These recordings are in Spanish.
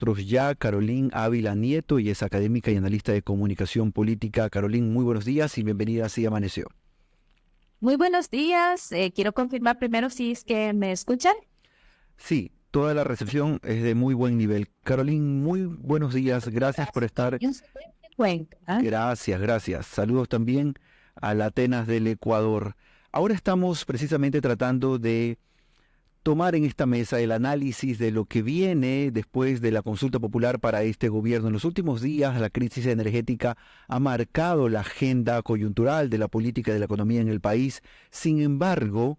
nosotros ya Carolyn Ávila Nieto y es académica y analista de comunicación política. Carolyn, muy buenos días y bienvenida a Así Amaneció. Muy buenos días. Quiero confirmar primero si es que me escuchan. Sí, toda la recepción es de muy buen nivel. Carolyn, muy buenos días. Gracias por estar. Yo soy de Cuenca. Gracias. Saludos también a la Atenas del Ecuador. Ahora estamos precisamente tratando de tomar en esta mesa el análisis de lo que viene después de la consulta popular para este gobierno. En los últimos días, la crisis energética ha marcado la agenda coyuntural de la política y de la economía en el país. Sin embargo,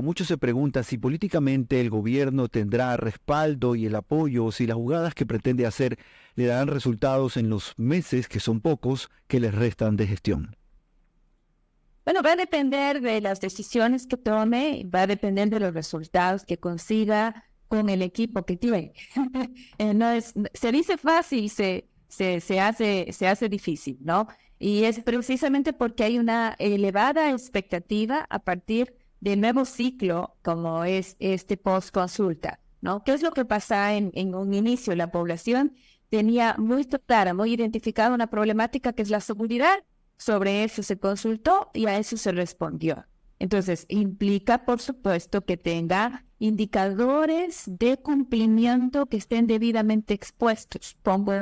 muchos se preguntan si políticamente el gobierno tendrá respaldo y el apoyo, o si las jugadas que pretende hacer le darán resultados en los meses, que son pocos, que les restan de gestión. Bueno, va a depender de las decisiones que tome, va a depender de los resultados que consiga con el equipo que tiene. Se dice fácil, se hace difícil, ¿no? Y es precisamente porque hay una elevada expectativa a partir del nuevo ciclo como es este post-consulta, ¿no? ¿Qué es lo que pasa en un inicio? La población tenía muy clara, muy identificada una problemática que es la seguridad. Sobre eso se consultó y a eso se respondió. Entonces, implica, por supuesto, que tenga indicadores de cumplimiento que estén debidamente expuestos. Pongo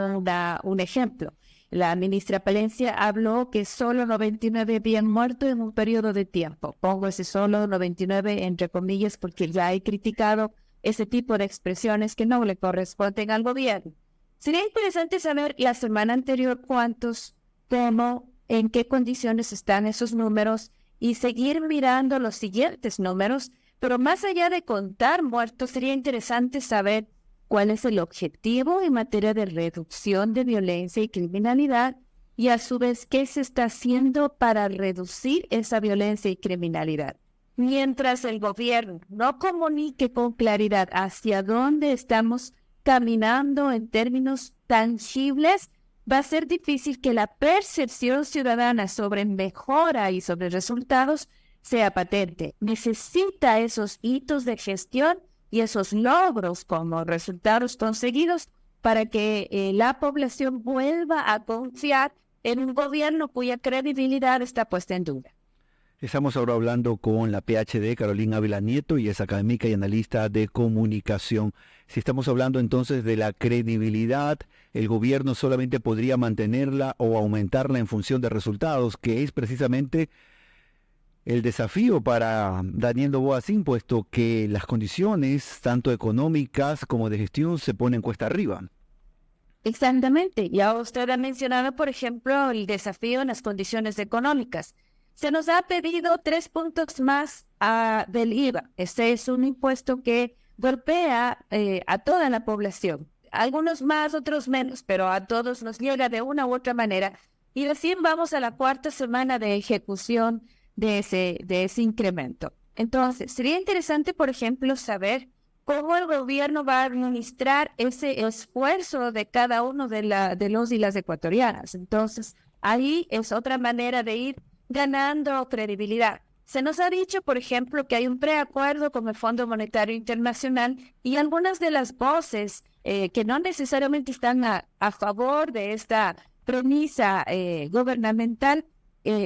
un ejemplo. La ministra Palencia habló que solo 99 habían muerto en un periodo de tiempo. Pongo ese solo 99 entre comillas porque ya he criticado ese tipo de expresiones que no le corresponden al gobierno. Sería interesante saber la semana anterior cuántos, cómo, en qué condiciones están esos números y seguir mirando los siguientes números, pero más allá de contar muertos, sería interesante saber cuál es el objetivo en materia de reducción de violencia y criminalidad y a su vez qué se está haciendo para reducir esa violencia y criminalidad. Mientras el gobierno no comunique con claridad hacia dónde estamos caminando en términos tangibles, va a ser difícil que la percepción ciudadana sobre mejora y sobre resultados sea patente. Necesita esos hitos de gestión y esos logros como resultados conseguidos para que la población vuelva a confiar en un gobierno cuya credibilidad está puesta en duda. Estamos ahora hablando con la PhD Carolyn Ávila Nieto y es académica y analista de comunicación. Si estamos hablando entonces de la credibilidad, el gobierno solamente podría mantenerla o aumentarla en función de resultados, que es precisamente el desafío para Daniel Noboa-Sin, puesto que las condiciones, tanto económicas como de gestión, se ponen cuesta arriba. Exactamente. Ya usted ha mencionado, por ejemplo, el desafío en las condiciones económicas. Se nos ha pedido 3 puntos más del IVA. Este es un impuesto que golpea a toda la población. Algunos más, otros menos, pero a todos nos llega de una u otra manera. Y recién vamos a la 4ª semana de ejecución de ese incremento. Entonces, sería interesante, por ejemplo, saber cómo el gobierno va a administrar ese esfuerzo de cada uno de los y las ecuatorianas. Entonces, ahí es otra manera de ir ganando credibilidad. Se nos ha dicho, por ejemplo, que hay un preacuerdo con el Fondo Monetario Internacional y algunas de las voces que no necesariamente están a favor de esta premisa gubernamental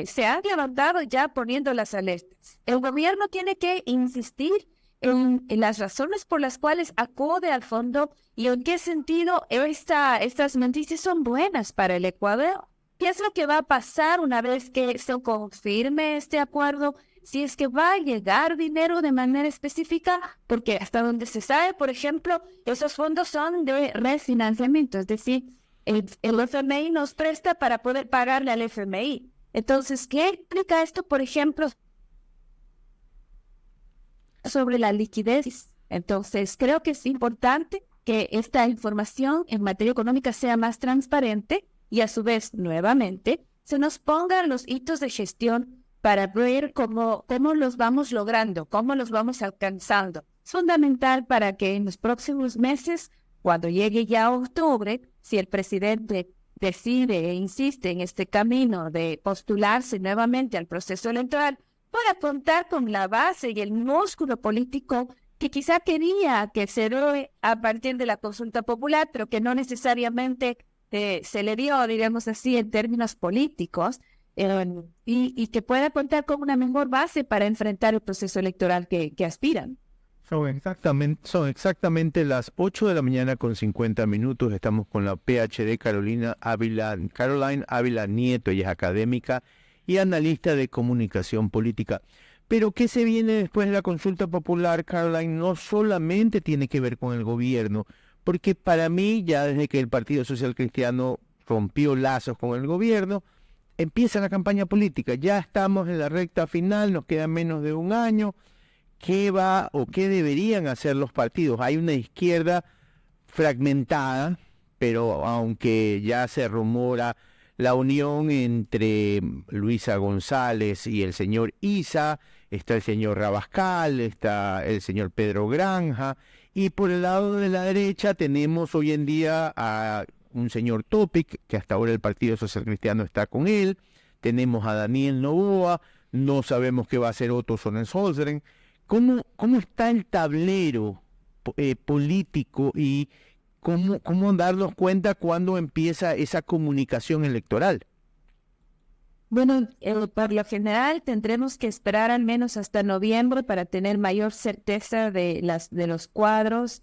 se han levantado ya poniendo las alertas. El gobierno tiene que insistir en las razones por las cuales acude al fondo y en qué sentido estas noticias son buenas para el Ecuador. ¿Qué es lo que va a pasar una vez que se confirme este acuerdo? Si es que va a llegar dinero de manera específica, porque hasta donde se sabe, por ejemplo, esos fondos son de refinanciamiento, es decir, el FMI nos presta para poder pagarle al FMI. Entonces, ¿qué implica esto, por ejemplo, sobre la liquidez? Entonces, creo que es importante que esta información en materia económica sea más transparente y a su vez, nuevamente, se nos pongan los hitos de gestión para ver cómo los vamos logrando, cómo los vamos alcanzando. Es fundamental para que en los próximos meses, cuando llegue ya octubre, si el presidente decide e insiste en este camino de postularse nuevamente al proceso electoral, para contar con la base y el músculo político que quizá quería que se dé a partir de la consulta popular, pero que no necesariamente se le dio, diríamos así, en términos políticos, y que pueda contar con una mejor base para enfrentar el proceso electoral que aspiran. Son exactamente las 8 de la mañana con 50 minutos. Estamos con la PhD Caroline Ávila Nieto. Ella es académica y analista de comunicación política. Pero ¿qué se viene después de la consulta popular, Caroline? No solamente tiene que ver con el gobierno, porque para mí, ya desde que el Partido Social Cristiano rompió lazos con el gobierno, empieza la campaña política. Ya estamos en la recta final, nos queda menos de un año. ¿Qué va o qué deberían hacer los partidos? Hay una izquierda fragmentada, pero aunque ya se rumora la unión entre Luisa González y el señor Issa, está el señor Rabascal, está el señor Pedro Granja, y por el lado de la derecha tenemos hoy en día a un señor Topic, que hasta ahora el Partido Social Cristiano está con él, tenemos a Daniel Noboa, no sabemos qué va a hacer Otto Sonnenholzeren. ¿Cómo está el tablero político y cómo darnos cuenta cuando empieza esa comunicación electoral? Bueno, por lo general tendremos que esperar al menos hasta noviembre para tener mayor certeza de los cuadros,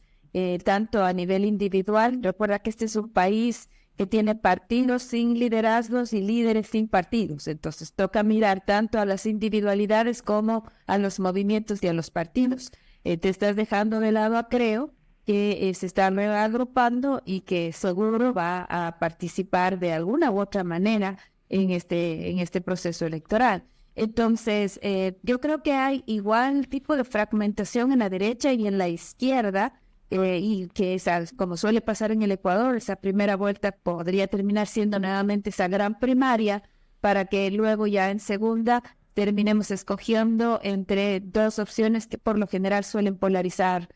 tanto a nivel individual. Recuerda que este es un país que tiene partidos sin liderazgos y líderes sin partidos. Entonces toca mirar tanto a las individualidades como a los movimientos y a los partidos. Te estás dejando de lado a Creo, que se está reagrupando y que seguro va a participar de alguna u otra manera en este proceso electoral. Entonces, yo creo que hay igual tipo de fragmentación en la derecha y en la izquierda, y que como suele pasar en el Ecuador, esa primera vuelta podría terminar siendo nuevamente esa gran primaria para que luego ya en segunda terminemos escogiendo entre dos opciones que por lo general suelen polarizar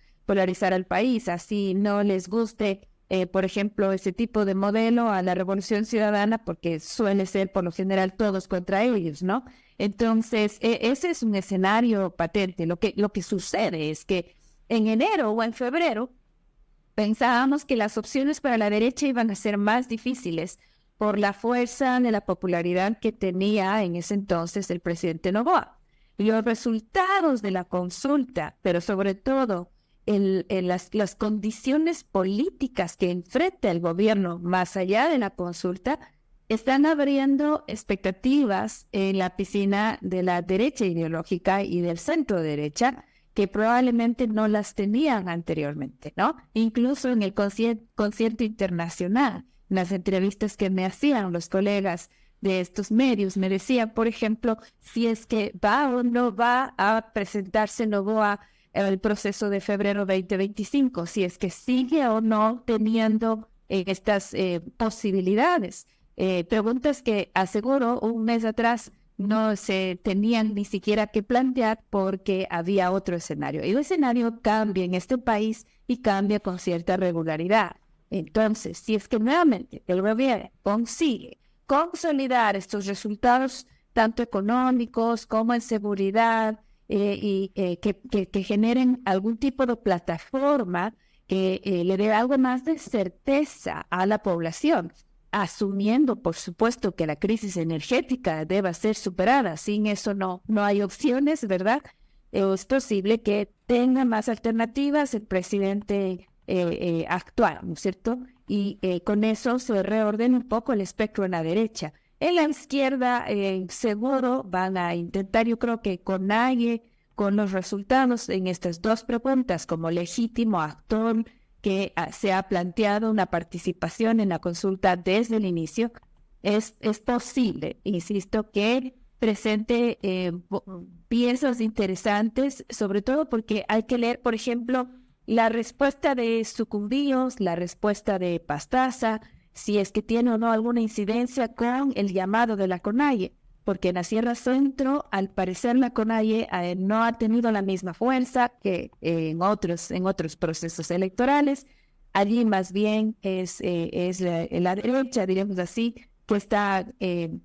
al país. Así no les guste, por ejemplo, ese tipo de modelo a la Revolución Ciudadana, porque suele ser por lo general todos contra ellos, ¿no? Entonces, ese es un escenario patente. Lo que sucede es que en enero o en febrero pensábamos que las opciones para la derecha iban a ser más difíciles por la fuerza de la popularidad que tenía en ese entonces el presidente Noboa. Los resultados de la consulta, pero sobre todo las condiciones políticas que enfrenta el gobierno más allá de la consulta, están abriendo expectativas en la piscina de la derecha ideológica y del centro derecha, que probablemente no las tenían anteriormente, ¿no? Incluso en el concierto internacional, en las entrevistas que me hacían los colegas de estos medios, me decían, por ejemplo, si es que va o no va a presentarse Noboa en el proceso de febrero 2025, si es que sigue o no teniendo estas posibilidades. Preguntas que aseguro un mes atrás no se tenían ni siquiera que plantear porque había otro escenario. Y el escenario cambia en este país y cambia con cierta regularidad. Entonces, si es que nuevamente el gobierno consigue consolidar estos resultados, tanto económicos como en seguridad, que generen algún tipo de plataforma que le dé algo más de certeza a la población, asumiendo, por supuesto, que la crisis energética deba ser superada. Sin eso no hay opciones, ¿verdad? Es posible que tenga más alternativas el presidente actual, ¿no es cierto? Y con eso se reordena un poco el espectro en la derecha. En la izquierda, seguro van a intentar, yo creo que con AIE, con los resultados en estas dos preguntas como legítimo actor, que se ha planteado una participación en la consulta desde el inicio, es posible, insisto, que presente piezas interesantes, sobre todo porque hay que leer, por ejemplo, la respuesta de Sucumbíos, la respuesta de Pastaza, si es que tiene o no alguna incidencia con el llamado de la CONAIE, porque en la Sierra Centro, al parecer, la CONAIE no ha tenido la misma fuerza que en otros procesos electorales. Allí más bien es la derecha, diríamos así, que está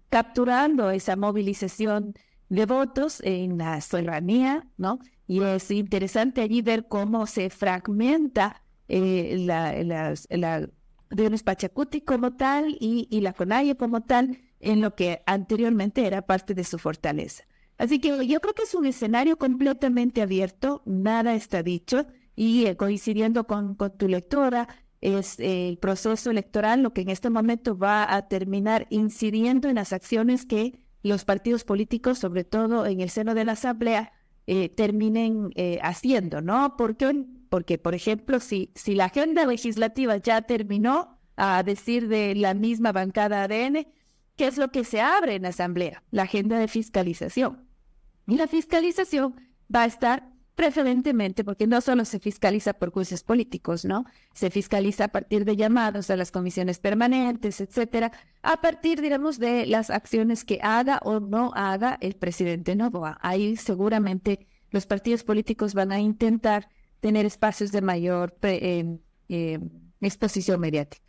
capturando esa movilización de votos en la soberanía, ¿no? Y es interesante allí ver cómo se fragmenta la Regiones Pachacuti como tal y la CONAIE como tal en lo que anteriormente era parte de su fortaleza. Así que yo creo que es un escenario completamente abierto, nada está dicho, y coincidiendo con tu lectora, es el proceso electoral lo que en este momento va a terminar incidiendo en las acciones que los partidos políticos, sobre todo en el seno de la Asamblea, terminen haciendo, ¿no? Porque, por ejemplo, si la agenda legislativa ya terminó, a decir de la misma bancada ADN, ¿qué es lo que se abre en la Asamblea? La agenda de fiscalización. Y la fiscalización va a estar preferentemente, porque no solo se fiscaliza por jueces políticos, ¿no? Se fiscaliza a partir de llamados a las comisiones permanentes, etcétera, a partir, digamos, de las acciones que haga o no haga el presidente Noboa. Ahí seguramente los partidos políticos van a intentar tener espacios de mayor exposición mediática.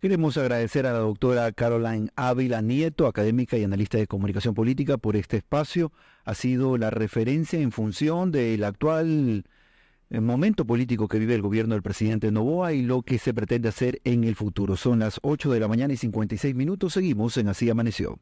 Queremos agradecer a la doctora Caroline Ávila Nieto, académica y analista de comunicación política, por este espacio. Ha sido la referencia en función del actual momento político que vive el gobierno del presidente Noboa y lo que se pretende hacer en el futuro. Son las 8 de la mañana y 56 minutos. Seguimos en Así Amaneció.